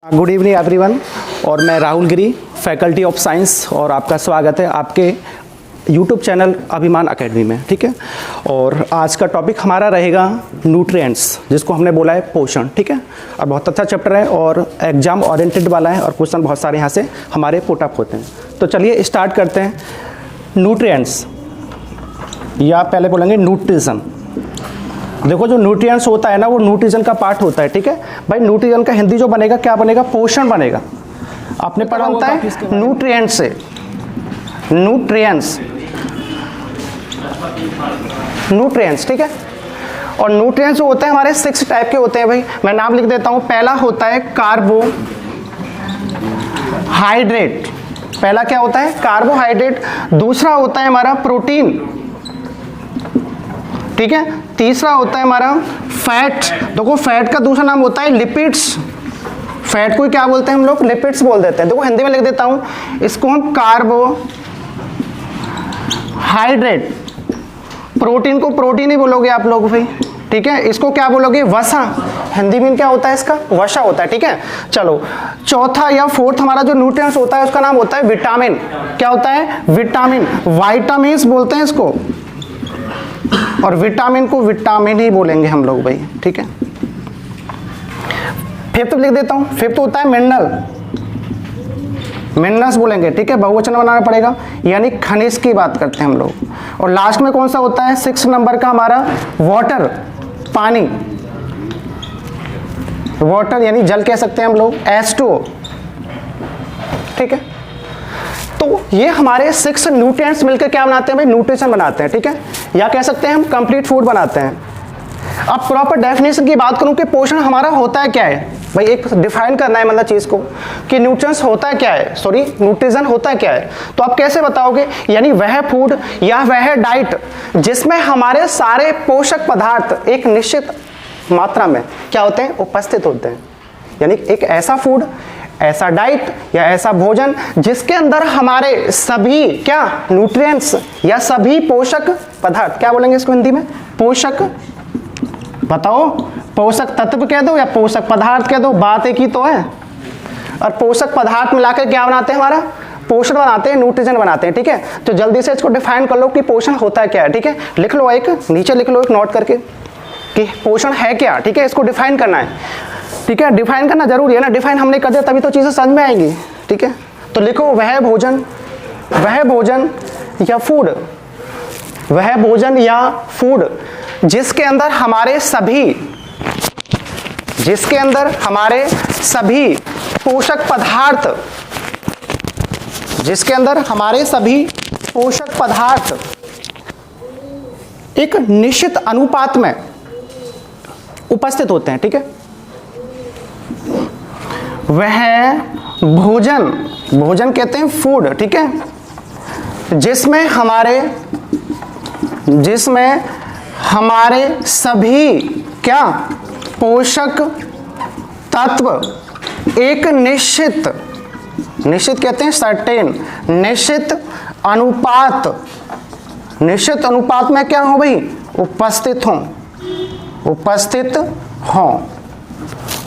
Good evening everyone. और मैं राहुल गिरी, faculty of science, और आपका स्वागत है आपके यूट्यूब चैनल अभिमान एकेडमी में। ठीक है, और आज का टॉपिक हमारा रहेगा न्यूट्रिएंट्स, जिसको हमने बोला है पोषण। ठीक है, और बहुत अच्छा चैप्टर है और एग्जाम ओरिएंटेड वाला है और क्वेश्चन बहुत सारे यहाँ से हमारे पुट अप होते हैं। तो चलिए स्टार्ट करते हैं। न्यूट्रिएंट्स या पहले बोलेंगे न्यूट्रिशन। देखो, जो न्यूट्रिएंट्स होता है ना, वो न्यूट्रिशन का पार्ट होता है। ठीक है भाई, न्यूट्रिशन का हिंदी जो बनेगा क्या बनेगा? पोषण बनेगा। आपने पढ़ा होता है न्यूट्रिएंट्स से, न्यूट्रिएंट्स, न्यूट्रिएंट्स। ठीक है, और न्यूट्रिएंट्स जो होते हैं हमारे 6 टाइप के होते हैं भाई। मैं नाम लिख देता हूं। पहला होता है कार्बोहाइड्रेट। पहला क्या होता है? कार्बोहाइड्रेट। दूसरा होता है हमारा प्रोटीन। ठीक है, तीसरा होता है हमारा फैट। देखो, फैट का दूसरा नाम होता है लिपिड्स। फैट को क्या बोलते हैं हम लोग? लिपिड्स बोल देते हैं। देखो, हिंदी में लिख देता हूं, इसको हम कार्बोहाइड्रेट। प्रोटीन को प्रोटीन ही बोलोगे आप लोग भाई। ठीक है, इसको क्या बोलोगे? वसा। हिंदी में क्या होता है इसका? वसा होता है। ठीक है, चलो चौथा या फोर्थ हमारा जो न्यूट्रिएंट्स होता है उसका नाम होता है विटामिन। क्या होता है? विटामिन। वाइटामिन्स बोलते हैं इसको, और विटामिन को विटामिन ही बोलेंगे हम लोग भाई। ठीक है, फिफ्थ लिख देता हूं। फिफ्थ होता है मिनरल। मिनरल्स बोलेंगे। ठीक है, बहुवचन बनाना पड़ेगा, यानी खनिज की बात करते हैं हम लोग। और लास्ट में कौन सा होता है? 6 नंबर का हमारा वाटर, पानी। वाटर यानी जल कह सकते हैं हम लोग, H2O। ठीक है, तो ये हमारे 6 न्यूट्रिएंट्स मिलकर क्या बनाते हैं भाई? न्यूट्रिशन बनाते हैं। ठीक है, या कह सकते हैं हम कंप्लीट फूड बनाते हैं। अब प्रॉपर डेफिनेशन की बात करूं कि पोषण हमारा होता है क्या है भाई, एक डिफाइन करना है मतलब चीज को कि न्यूट्रिएंट्स होता क्या है, सॉरी न्यूट्रिशन होता क्या है। तो आप कैसे बताओगे? यानी वह फूड या वह डाइट जिसमें हमारे सारे पोषक पदार्थ एक निश्चित मात्रा में क्या होते हैं? उपस्थित होते हैं। यानी एक ऐसा फूड, ऐसा डाइट या ऐसा भोजन जिसके अंदर हमारे सभी क्या न्यूट्रिएंट्स या सभी पोषक पदार्थ, क्या बोलेंगे इसको हिंदी में? पोषक, बताओ, पोषक तत्व कह दो या पोषक पदार्थ कह दो, बात एक ही तो है। और पोषक पदार्थ मिलाकर क्या बनाते हैं? हमारा पोषण बनाते हैं, न्यूट्रिशन बनाते हैं। ठीक है, तो जल्दी से इसको डिफाइन कर लो कि पोषण होता है क्या है। ठीक है, लिख लो, एक नीचे लिख लो, एक नोट करके कि पोषण है क्या। ठीक है, इसको डिफाइन करना है। ठीक है, डिफाइन करना जरूरी है ना, डिफाइन हमने कर दिया तभी तो चीजें समझ में आएंगी। ठीक है, तो लिखो वह भोजन या फूड, वह भोजन या फूड जिसके अंदर हमारे सभी पोषक पदार्थ, जिसके अंदर हमारे सभी पोषक पदार्थ एक निश्चित अनुपात में उपस्थित होते हैं। ठीक है, वह भोजन कहते हैं फूड। ठीक है, जिसमें हमारे सभी क्या पोषक तत्व एक निश्चित कहते हैं सर्टेन, निश्चित अनुपात में क्या हो भाई? उपस्थित हो।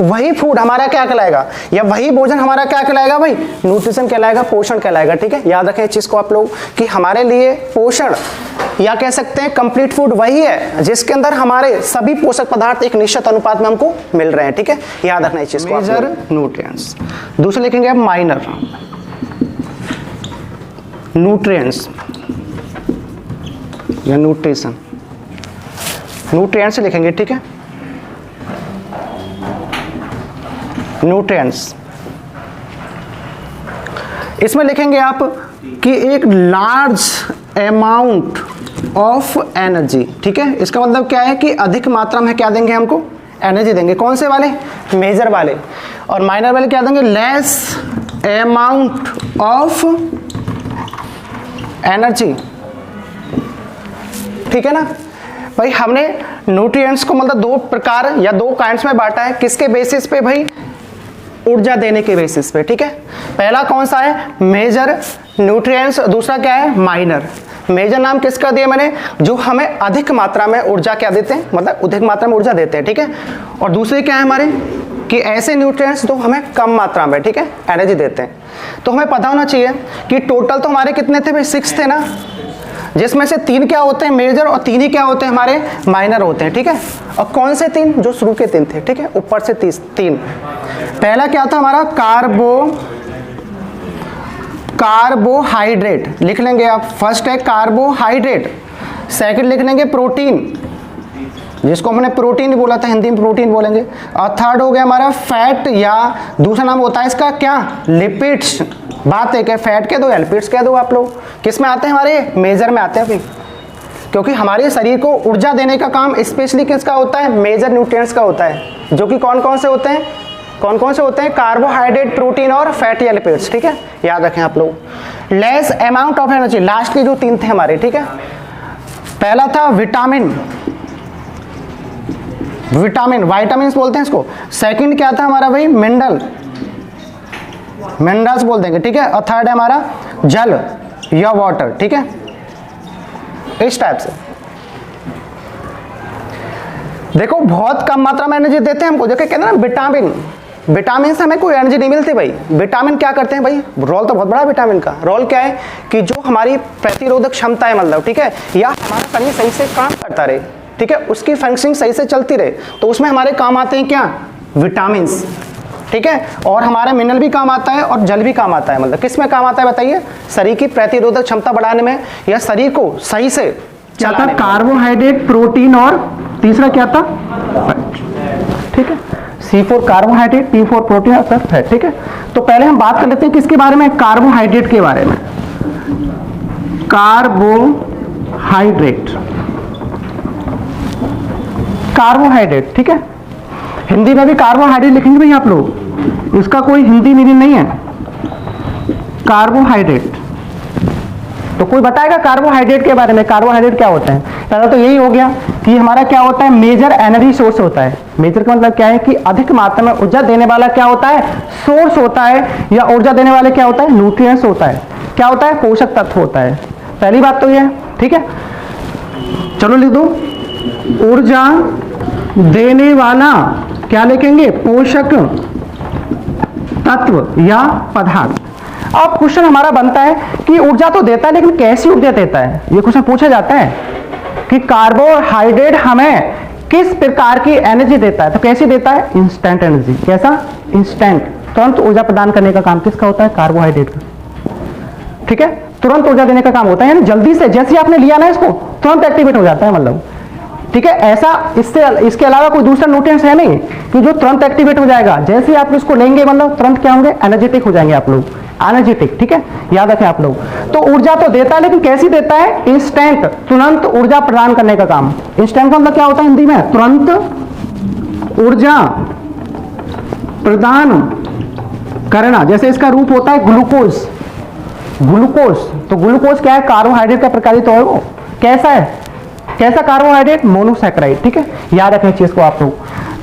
वही फूड हमारा क्या कहलाएगा, या वही भोजन हमारा क्या कहलाएगा भाई? न्यूट्रिशन कहलाएगा, पोषण कहलाएगा। ठीक है, याद रखें इस चीज को आप लोग कि हमारे लिए पोषण या कह सकते हैं कंप्लीट फूड वही है जिसके अंदर हमारे सभी पोषक पदार्थ एक निश्चित अनुपात में हमको मिल रहे हैं। ठीक है, याद रखना इस चीज को। Major nutrients. दूसरे लिखेंगे आप माइनर न्यूट्रिएंट्स या न्यूट्रिशन। न्यूट्रिएंट्स लिखेंगे। ठीक है, न्यूट्रिएंट्स, इसमें लिखेंगे आप कि एक लार्ज अमाउंट ऑफ एनर्जी। ठीक है, इसका मतलब क्या है कि अधिक मात्रा में क्या देंगे हमको? एनर्जी देंगे। कौन से वाले? मेजर वाले। और माइनर वाले क्या देंगे? Less amount of energy. ठीक है ना भाई, हमने न्यूट्रिएंट्स को मतलब 2 प्रकार या 2 काइंड्स में बांटा है। किसके बेसिस पे भाई? ऊर्जा देने के बेसिस पे। ठीक है, पहला कौन सा है? Major nutrients. दूसरा क्या है? माइनर। मेजर नाम किसका दिया मैंने? जो हमें अधिक मात्रा में ऊर्जा क्या देते हैं, मतलब अधिक मात्रा में ऊर्जा देते हैं। ठीक है, और दूसरे क्या है हमारे? कि ऐसे न्यूट्रिएंट्स तो हमें कम मात्रा में, ठीक है, एनर्जी देते हैं। तो हमें पता होना चाहिए कि टोटल तो हमारे कितने थे भाई, 6 थे ना, जिसमें से 3 क्या होते हैं मेजर और 3 ही क्या होते हैं हमारे माइनर होते हैं, ठीक है। और कौन से 3? जो शुरू के 3 थे, ठीक है, ऊपर से 3। पहला क्या था हमारा, कार्बोहाइड्रेट लिख लेंगे आप। फर्स्ट है कार्बोहाइड्रेट, सेकंड लिख लेंगे प्रोटीन, जिसको हमने प्रोटीन बोला था, हिंदी में प्रोटीन बोलेंगे। और थर्ड हो गया हमारा फैट, या दूसरा नाम होता है इसका क्या, लिपिड्स। बात एक है, फैट कह दो या लिपिड्स कह दो आप लोग, किस में आते हैं हमारे, मेजर में आते हैं भाई, क्योंकि हमारे शरीर को ऊर्जा देने का काम स्पेशली किसका होता है, मेजर न्यूट्रिएंट्स का होता है, जो कि कौन कौन से होते हैं, कार्बोहाइड्रेट, प्रोटीन और फैट या लिपिड्स, ठीक है, याद रखें आप लोग। Less amount of energy, last के जो 3 थे हमारे, ठीक है। पहला था विटामिन बोलते हैं इसको। सेकंड क्या था हमारा भाई, मिनरल्स बोल देंगे, ठीक है। और थर्ड है हमारा जल या वाटर, ठीक है, इस टाइप से। देखो बहुत कम मात्रा में एनर्जी देते हैं हमको, जो कि कहते हैं ना विटामिन से हमें कोई एनर्जी नहीं मिलती भाई। विटामिन क्या करते हैं भाई, रोल तो बहुत बड़ा विटामिन का। रोल क्या है कि जो हमारी प्रतिरोधक क्षमता है, मतलब, ठीक है, या हमारा शरीर सही से काम करता रहे, ठीक है, उसकी फंक्शनिंग सही से चलती रहे, तो उसमें हमारे काम आते हैं क्या, विटामिन, ठीक है। और हमारा मिनरल भी काम आता है और जल भी काम आता है। मतलब किस में काम आता है बताइए, शरीर की प्रतिरोधक क्षमता बढ़ाने में, या शरीर को सही से क्या था, कार्बोहाइड्रेट, प्रोटीन और तीसरा क्या था, फैट, ठीक है। C4 कार्बोहाइड्रेट, P4 प्रोटीन और फैट, ठीक है। तो पहले हम बात कर लेते हैं किसके बारे में, कार्बोहाइड्रेट के बारे में। कार्बोहाइड्रेट, ठीक है, हिंदी में भी कार्बोहाइड्रेट लिखेंगे भाई आप लोग, इसका कोई हिंदी मीनिंग नहीं है कार्बोहाइड्रेट। तो कोई बताएगा कार्बोहाइड्रेट के बारे में, कार्बोहाइड्रेट क्या होता है? पहला तो यही हो गया कि हमारा क्या होता है, मेजर एनर्जी सोर्स होता है। मेजर का मतलब क्या है कि अधिक मात्रा में ऊर्जा देने वाला क्या होता है, सोर्स होता है, या ऊर्जा देने वाले क्या होता है, न्यूट्रिएंट्स होता है। क्या होता है, पोषक तत्व होता है। पहली बात तो ये, ठीक है। चलो लिख दो, ऊर्जा देने वाला क्या लिखेंगे, पोषक तत्व या पदार्थ। अब क्वेश्चन हमारा बनता है कि ऊर्जा तो देता है, लेकिन कैसी ऊर्जा देता है, ये क्वेश्चन पूछा जाता है कि कार्बोहाइड्रेट हमें किस प्रकार की एनर्जी देता है। तो कैसी देता है, इंस्टेंट एनर्जी। कैसा, इंस्टेंट, तुरंत ऊर्जा प्रदान करने का काम किसका होता है, कार्बोहाइड्रेट का, ठीक है। तुरंत ऊर्जा देने का काम होता है, यानी जल्दी से, जैसे आपने लिया ना इसको, तुरंत एक्टिवेट हो जाता है, मतलब, ठीक है। ऐसा इसके अलावा कोई दूसरा न्यूट्रिएंट्स है नहीं कि जो तुरंत एक्टिवेट हो जाएगा। जैसे ही आप इसको लेंगे, मतलब तुरंत क्या होंगे, एनर्जेटिक हो जाएंगे आप लोग, एनर्जेटिक, ठीक है, याद रखें आप लोग। तो ऊर्जा तो देता है, लेकिन कैसी देता है, इंस्टेंट, तुरंत ऊर्जा प्रदान करने का काम। इंस्टेंट का मतलब क्या होता है हिंदी में, तुरंत ऊर्जा प्रदान करना। जैसे इसका रूप होता है ग्लूकोज। तो ग्लूकोज क्या है, कार्बोहाइड्रेट का प्रकार तो है वो। कैसा है, कैसा कार्बोहाइड्रेट, मोनोसैकेराइड, ठीक है, याद रखें चीज को आप लोग।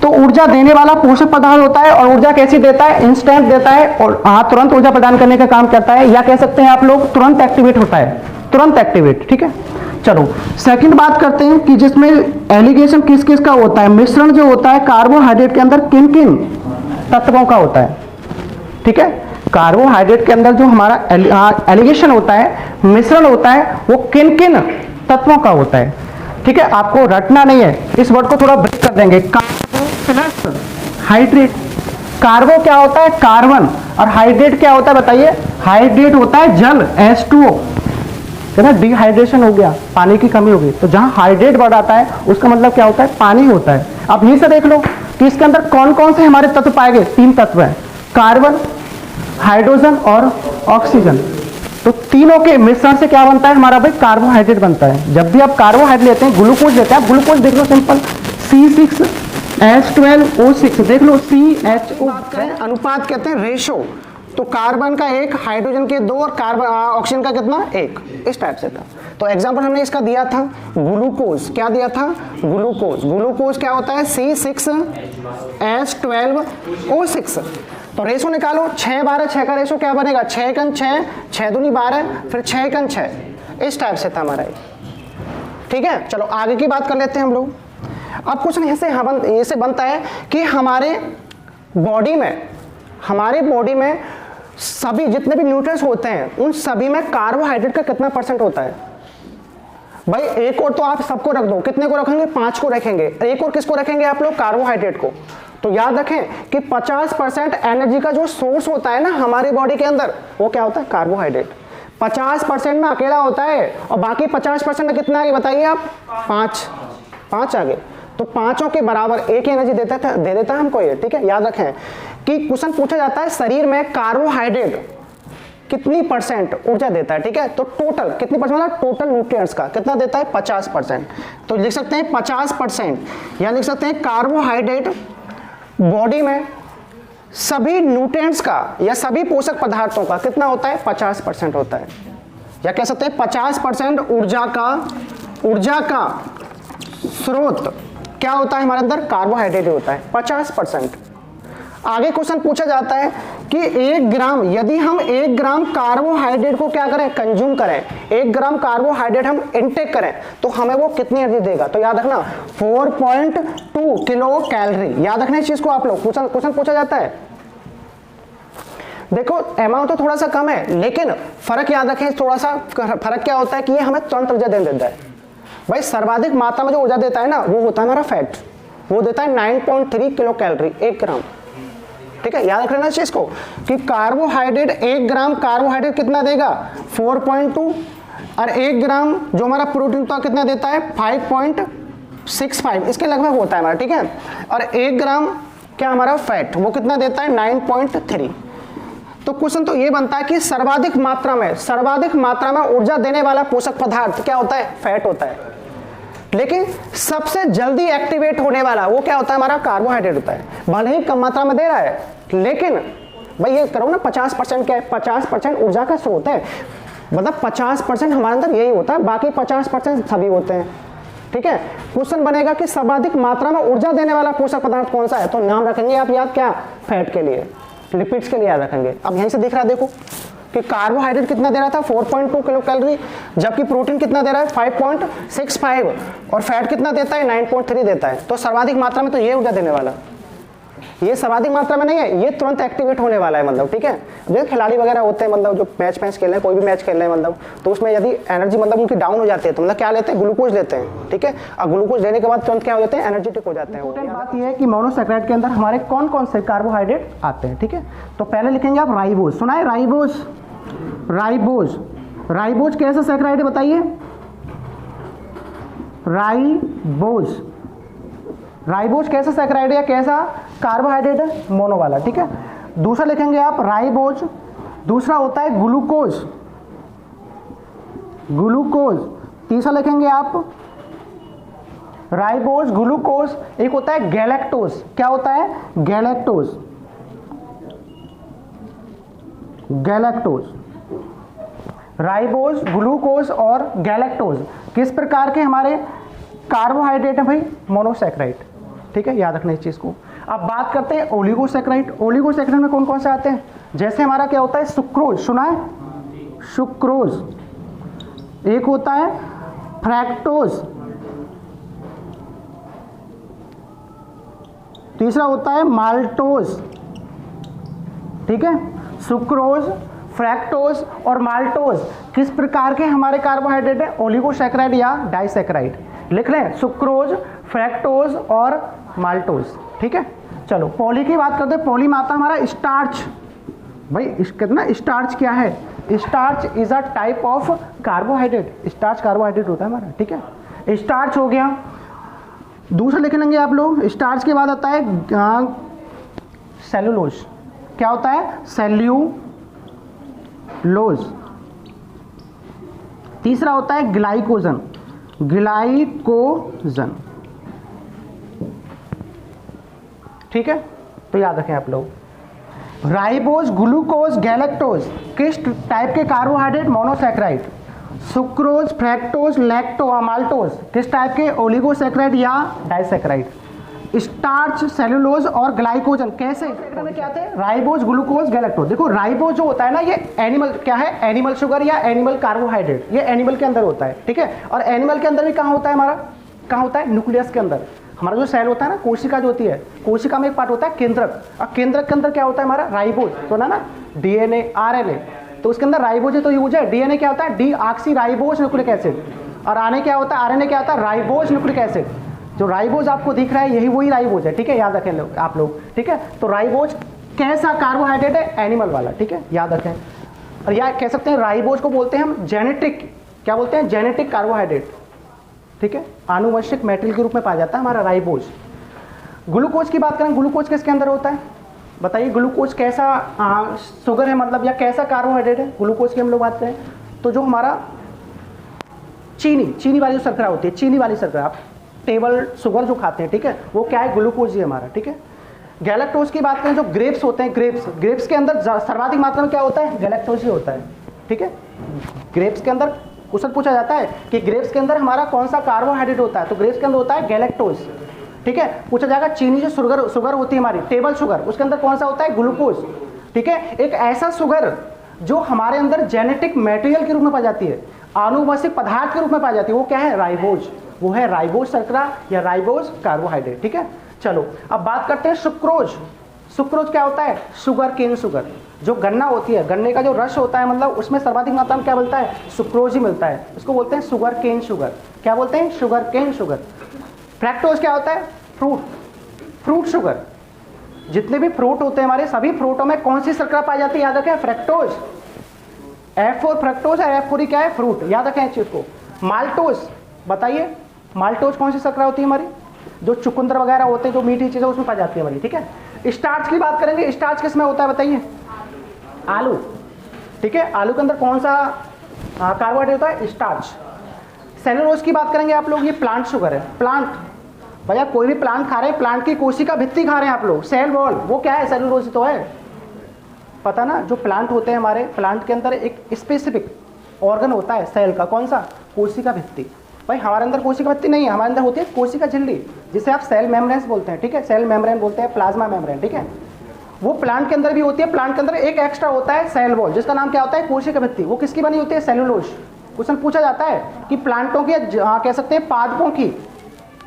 तो ऊर्जा देने वाला पोषक पदार्थ होता है, और ऊर्जा कैसी देता है, इंस्टेंट देता है, और तुरंत ऊर्जा प्रदान करने का काम करता है, या कह सकते हैं आप लोग तुरंत एक्टिवेट होता है, तुरंत एक्टिवेट, ठीक है। चलो सेकंड बात करते हैं कि जिसमें एलिगेशन किस किस का होता है, मिश्रण जो होता है कार्बोहाइड्रेट के अंदर किन किन तत्वों का होता है, ठीक है। कार्बोहाइड्रेट के अंदर जो हमारा एलिगेशन होता है, मिश्रण होता है, वो किन किन तत्वों का होता है, ठीक है। आपको रटना नहीं है, इस वर्ड को थोड़ा ब्रेक कर देंगे। कार्बो प्लस हाइड्रेट, कार्बो क्या होता है, कार्बन, और हाइड्रेट क्या होता है बताइए, हाइड्रेट होता है जल, H2O, है ना, डिहाइड्रेशन हो गया, पानी की कमी हो गई। तो जहां हाइड्रेट वर्ड आता है उसका मतलब क्या होता है, पानी होता है। अब यहीं से देख लो कि इसके अंदर कौन कौन से हमारे तत्व पाए गए, 3 तत्व हैं, कार्बन, हाइड्रोजन और ऑक्सीजन। तो तीनों के मिश्रण से क्या बनता है हमारा भाई, कार्बोहाइड्रेट बनता है। जब भी आप कार्बोहाइड्रेट लेते हैं, ग्लूकोज लेते हैं, आप ग्लूकोज देख लो सिंपल, C6H12O6, देख लो CHO, अनुपात कहते हैं रेशो। तो कार्बन का 1, हाइड्रोजन के 2 और कार्बन ऑक्सीजन का कितना, 1, इस टाइप से था। तो एग्जांपल हमने इसका दिया था ग्लूकोज, क्या दिया था, ग्लूकोज क्या होता है, C6H12O6। तो रेशो निकालो, 6 12 6 का रेशो क्या बनेगा, 6 × 6, 6 दूनी 12, फिर 6 × 6, इस टाइप से था हमारा, ठीक है। चलो आगे की बात कर लेते हैं हम लोग। अब कुछ नहीं ऐसे ऐसे बनता है कि हमारे बॉडी में, हमारे बॉडी में सभी जितने भी न्यूट्रिएंट्स होते हैं उन सभी में कार्बोहाइड्रेट का कितना परसेंट होता है? भाई एक और तो आप सबको रख दो, कितने को रखेंगे? 5 को रखेंगे। एक और किसको रखेंगे आप लोग? कार्बोहाइड्रेट को। तो याद रखें कि 50% एनर्जी का जो सोर्स होता है ना हमारी बॉडी के अंदर, वो क्या होता है? कार्बोहाइड्रेट। 50% में अकेला होता है और बाकी 50% में कितना आगे बताइए आप? 5 आगे। तो पांचों के बराबर एक ही एनर्जी दे देता है हमको ये, ठीक है। याद रखें कि क्वेश्चन पूछा जाता है शरीर में कार्बोहाइड्रेट कितनी परसेंट ऊर्जा देता है, ठीक है। तो टोटल कितनी परसेंट, मतलब टोटल न्यूट्रिएंट्स का कितना देता है? 50%। तो लिख सकते हैं 50%, या लिख सकते हैं कार्बोहाइड्रेट बॉडी में सभी न्यूट्रिएंट्स का या सभी पोषक पदार्थों का कितना होता है? 50% होता है। या कह सकते हैं 50% ऊर्जा का स्रोत क्या होता है हमारे अंदर? कार्बोहाइड्रेट होता है 50%। आगे क्वेश्चन पूछा जाता है कि 1 ग्राम, यदि हम 1 ग्राम कार्बोहाइड्रेट को क्या करें? कंज्यूम करें, 1 ग्राम कार्बोहाइड्रेट हम इनटेक करें तो हमें वो कितनी एनर्जी देगा? तो याद रखना 4.2 किलो कैलोरी। याद रखना इस चीज को आप लोग, क्वेश्चन पूछा जाता है। देखो अमाउंट तो थोड़ा सा कम है, लेकिन फर्क याद रखें, थोड़ा सा फर्क क्या होता है कि ये हमें तुरंत ऊर्जा दे देता है। भाई सर्वाधिक मात्रा में जो ऊर्जा देता है ना वो होता है हमारा फैट, वो देता है 9.3 किलो कैलोरी 1 ग्राम, ठीक है। याद रखना इस चीज को कि कार्बोहाइड्रेट 1 ग्राम कार्बोहाइड्रेट कितना देगा? 4.2, और 1 ग्राम जो हमारा प्रोटीन तो कितना देता है? 5.65, इसके लगभग होता है हमारा, ठीक है। और 1 ग्राम क्या हमारा फैट, वो कितना देता है? 9.3। तो क्वेश्चन तो ये बनता है कि सर्वाधिक मात्रा में ऊर्जा देने वाला पोषक पदार्थ क्या होता है? फैट होता है। लेकिन सबसे जल्दी एक्टिवेट होने वाला वो क्या होता है? हमारा कार्बोहाइड्रेट होता है। भले ही कम मात्रा में दे रहा है, लेकिन भाई ये करो ना 50% क्या है? 50% ऊर्जा का स्रोत है, मतलब 50% हमारे अंदर यही होता है, बाकी 50% सभी होते हैं, ठीक है। क्वेश्चन बनेगा कि सर्वाधिक मात्रा में ऊर्जा देने वाला पोषक पदार्थ कौन सा है? तो नाम रखेंगे आप याद, क्या? फैट के लिए, लिपिड्स के लिए याद रखेंगे। अब यहीं से दिख रहा है देखो कि कार्बोहाइड्रेट कितना दे रहा था? 4.2 किलो कैलोरी, जबकि प्रोटीन कितना दे रहा है? 5.65, और फैट कितना देता है? 9.3 देता है। तो सर्वाधिक मात्रा में तो ये ऊर्जा देने वाला, ये सर्वाधिक मात्रा में नहीं है, ये तुरंत एक्टिवेट होने वाला है, मतलब, ठीक है। जैसे खिलाड़ी वगैरह होते हैं, मतलब जो मैच खेल रहे हैं, कोई भी मैच खेल रहे हैं, मतलब तो उसमें यदि एनर्जी मतलब उनकी डाउन हो जाती है तो मतलब क्या लेते हैं? ग्लूकोज लेते हैं, ठीक है। और ग्लूकोज लेने के बाद तुरंत क्या हो जाते हैं? एनर्जेटिक हो जाते हैं। इंपॉर्टेंट बात यह है कि मोनोसैकेराइड के अंदर हमारे कौन कौन से कार्बोहाइड्रेट आते हैं, ठीक है। तो पहले लिखेंगे आप राइबोज, सुना है? राइबोज कैसा सैकेराइड है बताइए? राइबोज कैसा सैकेराइड है, कैसा कार्बोहाइड्रेट है? मोनो वाला, ठीक है। दूसरा लिखेंगे आप राइबोज, दूसरा होता है ग्लूकोज। तीसरा लिखेंगे आप राइबोज, ग्लूकोज, एक होता है गैलेक्टोज। क्या होता है? गैलेक्टोज। राइबोज, ग्लूकोज और गैलेक्टोज किस प्रकार के हमारे कार्बोहाइड्रेट है? भाई मोनोसैकेराइड, ठीक है। याद रखना इस चीज को। अब बात करते हैं ओलिगोसैकेराइड। ओलिगोसैकेराइड में कौन कौन से आते हैं? जैसे हमारा क्या होता है? सुक्रोज, सुना है? सुक्रोज। एक होता है फ्रैक्टोज, तीसरा होता है माल्टोज, ठीक है। सुक्रोज, फ्रैक्टोज और माल्टोज किस प्रकार के हमारे कार्बोहाइड्रेट है? ओलिगोसैकेराइड या डाइसैकेराइड। लिख लें सुक्रोज, फ्रैक्टोज और माल्टोज, ठीक है। चलो पॉली की बात करते हैं। पॉली में आता हमारा स्टार्च। भाई कितना स्टार्च क्या है? Starch is a type of carbohydrate. Starch carbohydrate होता है हमारा, ठीक है। स्टार्च हो गया। दूसरा लिख लेंगे आप लोग। स्टार्च के बाद आता है सेलुलोज। क्या होता है? सेल्यूलोज। तीसरा होता है ग्लाइकोजन। ठीक है, तो याद रखें आप लोग। राइबोज, ग्लूकोज, गैलेक्टोज किस टाइप के carbohydrate? Monosaccharide. Sucrose, fructose, lacto maltose किस टाइप के? ओलिगोसैकेराइड या डाइसैकेराइड। स्टार्च, सेलुलोज और ग्लाइकोजन कैसे में क्या थे? Ribose, glucose, galactose. देखो राइबोज जो होता है ना, ये एनिमल क्या है? एनिमल शुगर या एनिमल कार्बोहाइड्रेट, ये एनिमल के अंदर होता है, ठीक है। और एनिमल के अंदर भी कहाँ होता है हमारा? कहाँ होता है? न्यूक्लियस के अंदर। हमारा जो सेल होता है ना, कोशिका जो होती है, कोशिका में एक पार्ट होता है केंद्रक, और केंद्रक के अंदर क्या होता है हमारा, राइबोज, तो ना डीएनए आरएनए, तो उसके अंदर राइबोज है तो यूज है। डीएनए क्या होता है, D oxy ribose nucleic acid, और आरएनए क्या होता है, आरएनए क्या होता है, राइबोज न्यूक्लिक एसिड। जो राइबोज आपको दिख रहा है यही वही राइबोज है, ठीक है, याद रखें लोग आप लोग, ठीक है। तो राइबोज कैसा कार्बोहाइड्रेट है, एनिमल वाला, ठीक है, याद रखें। और या कह सकते हैं राइबोज को बोलते हैं हम जेनेटिक, क्या बोलते हैं, जेनेटिक कार्बोहाइड्रेट, ठीक है, आनुवंशिक मेटेरियल के रूप में पाया जाता है हमारा राइबोज। ग्लूकोज की बात करें, ग्लूकोज किसके अंदर होता है, बताइए, ग्लूकोज कैसा शुगर है मतलब, या कैसा कार्बोहाइड्रेट है ग्लूकोज की हम लोग बात करें तो जो हमारा चीनी वाली जो शर्करा होती है, चीनी वाली शर्करा, आप टेबल शुगर जो खाते हैं, ठीक है, वो क्या है, ग्लूकोज ही हमारा, ठीक है। गैलेक्टोज की बात करें, जो ग्रेप्स होते हैं, ग्रेप्स के अंदर सर्वाधिक मात्रा में क्या होता है, गैलेक्टोज ही होता है, ठीक है। ग्रेप्स के अंदर क्वेश्चन पूछा जाता है कि ग्रेप्स के अंदर हमारा कौन सा कार्बोहाइड्रेट होता है, तो ग्रेप्स के अंदर होता है गैलेक्टोज, ठीक है। पूछा जाएगा चीनी जो शुगर होती है हमारी, टेबल शुगर, उसके अंदर कौन सा होता है, ग्लूकोज, ठीक है। एक ऐसा शुगर जो हमारे अंदर जेनेटिक मटेरियल के रूप में पाई जाती है, आनुवंशिक पदार्थ के रूप में पाई जाती है, वो क्या है, राइबोज, वो है राइबोज शर्करा या राइबोज कार्बोहाइड्रेट, ठीक है। चलो अब बात करते हैं सुक्रोज। सुक्रोज क्या होता है, शुगर केन शुगर, जो गन्ना होती है, गन्ने का जो रस होता है, मतलब उसमें सर्वाधिक मात्रा में क्या मिलता है, सुक्रोज ही मिलता है, उसको बोलते हैं शुगर केन शुगर, क्या बोलते हैं, शुगर केन शुगर। फ्रैक्टोज क्या होता है, फ्रूट शुगर, जितने भी फ्रूट होते हैं हमारे, सभी फ्रूटों में कौन सी शर्करा पाई जाती है, याद रखें, फ्रैक्टोज, F4 फ्रक्टोज है, F4 क्या है, फ्रूट, याद रखें इस चीज को। माल्टोज, बताइए माल्टोज कौन सी शर्करा होती है हमारी, जो चुकंदर वगैरह होते हैं, जो मीठी चीजें उसमें पाई जाती है हमारी, ठीक है। स्टार्च की बात करेंगे, स्टार्च किस में होता है बताइए, आलू, ठीक है, आलू के अंदर कौन सा कार्बोहाइड्रेट होता है, स्टार्च। सेलुलोज की बात करेंगे आप लोग, ये प्लांट शुगर है, प्लांट, भैया कोई भी प्लांट खा रहे हैं, प्लांट की कोशिका भित्ति खा रहे हैं आप लोग, सेल वॉल, वो क्या है, सेलुलोज तो है, पता ना। जो प्लांट होते हैं हमारे, प्लांट के अंदर एक स्पेसिफिक ऑर्गन होता है सेल का, कौन सा, कोशिका भित्ति। भाई हमारे अंदर कोशिका भित्ति नहीं है, हमारे अंदर होती है कोशिका झिल्ली, जिसे आप सेल मेम्ब्रेन बोलते हैं, ठीक है, सेल मेम्ब्रेन बोलते हैं, प्लाज्मा मेम्ब्रेन, ठीक है, वो प्लांट के अंदर भी होती है। प्लांट के अंदर एक एक्स्ट्रा होता है सेल वॉल, जिसका नाम क्या होता है, कोशिका भित्ति, वो किसकी बनी होती है, सेलुलोज। क्वेश्चन पूछा जाता है कि प्लांटों की, कह सकते हैं पादपों की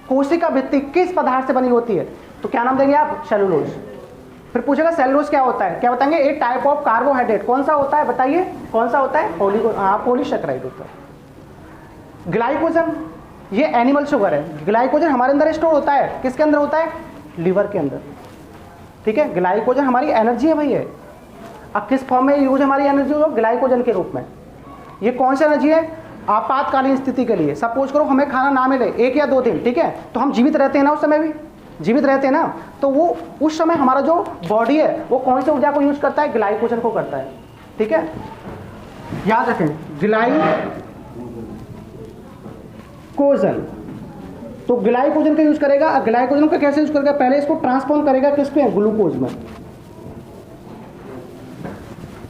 कोशिका भित्ति किस पदार्थ से बनी होती है, तो क्या नाम देंगे आप, सेलुलोज। फिर पूछेगा सेलुलोज क्या होता है, क्या बताएंगे, एक टाइप ऑफ कार्बोहाइड्रेट, कौन सा होता है बताइए, कौन सा होता है, पॉलीसेकेराइड होता है। ग्लाइकोजन, ये एनिमल शुगर है, ग्लाइकोजन हमारे अंदर स्टोर होता है, किसके अंदर होता है, लीवर के अंदर, ठीक है। ग्लाइकोजन हमारी एनर्जी है भैया, अब किस फॉर्म में यूज हमारी एनर्जी हो, ग्लाइकोजन के रूप में। ये कौन सी एनर्जी है, आपातकालीन स्थिति के लिए, सपोज करो हमें खाना ना मिले 1 या 2 दिन, ठीक है, तो हम जीवित रहते हैं ना, उस समय भी जीवित रहते हैं ना, तो वो उस समय हमारा जो बॉडी है वो कौन सी ऊर्जा को यूज करता है, ग्लाइकोजन को करता है, ठीक है, याद रखें, ग्लाइकोजन, तो ग्लाइकोजन का यूज करेगा। ग्लाइकोजन का कैसे यूज करेगा, पहले इसको ट्रांसफॉर्म करेगा किस पे, ग्लूकोज में,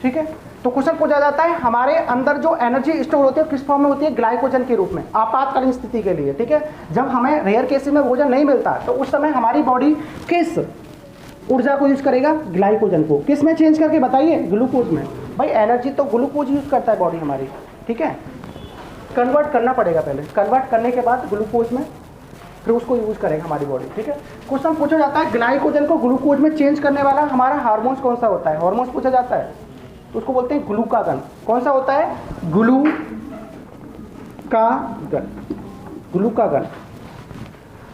ठीक है। तो क्वेश्चन पूछा जाता है हमारे अंदर जो एनर्जी स्टोर होती है किस फॉर्म में होती है, ग्लाइकोजन के रूप में, आपातकालीन स्थिति के लिए, ठीक है। जब हमें रेयर केसेस में भोजन नहीं मिलता तो उस समय हमारी बॉडी किस ऊर्जा को यूज करेगा, ग्लाइकोजन को, किस में चेंज करके बताइए, ग्लूकोज में। भाई एनर्जी तो ग्लूकोज यूज करता है बॉडी हमारी, ठीक है, कन्वर्ट करना पड़ेगा पहले, कन्वर्ट करने के बाद ग्लूकोज में फिर उसको यूज करेगा हमारी बॉडी, ठीक है। क्वेश्चन पूछा जाता है ग्लाइकोजन को ग्लूकोज में चेंज करने वाला हमारा हार्मोन्स कौन सा होता है, हार्मोन्स पूछा जाता है, तो उसको बोलते हैं ग्लूकागन। कौन सा होता है, ग्लूकागन,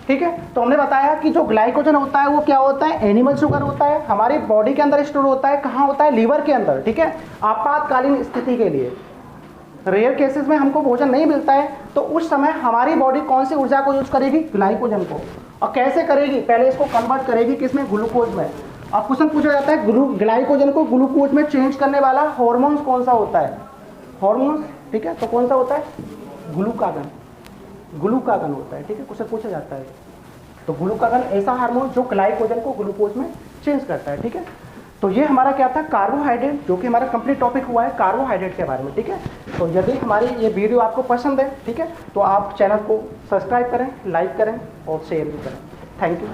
ठीक है। तो हमने बताया कि जो ग्लाइकोजन होता है वो क्या होता है, एनिमल शुगर होता है, हमारी बॉडी के अंदर स्टोर होता है, कहाँ होता है, लीवर के अंदर, ठीक है, आपातकालीन स्थिति के लिए। रेयर केसेस में हमको भोजन नहीं मिलता है तो उस समय हमारी बॉडी कौन सी ऊर्जा को यूज करेगी, ग्लाइकोजन को, और कैसे करेगी, पहले इसको कन्वर्ट करेगी किसमें, ग्लूकोज में। अब क्वेश्चन पूछा जाता है ग्लाइकोजन को ग्लूकोज में चेंज करने वाला हार्मोन्स कौन सा होता है, हार्मोन्स, ठीक है, तो कौन सा होता है, ग्लूकागन होता है, ठीक है, क्वेश्चन पूछा जाता है। तो ग्लूकागन ऐसा हार्मोन जो ग्लाइकोजन को ग्लूकोज में चेंज करता है, ठीक है। तो ये हमारा क्या था, कार्बोहाइड्रेट, जो कि हमारा कंप्लीट टॉपिक हुआ है कार्बोहाइड्रेट के बारे में, ठीक है। तो यदि हमारी ये वीडियो आपको पसंद है, ठीक है, तो आप चैनल को सब्सक्राइब करें, लाइक करें और शेयर भी करें। Thank you.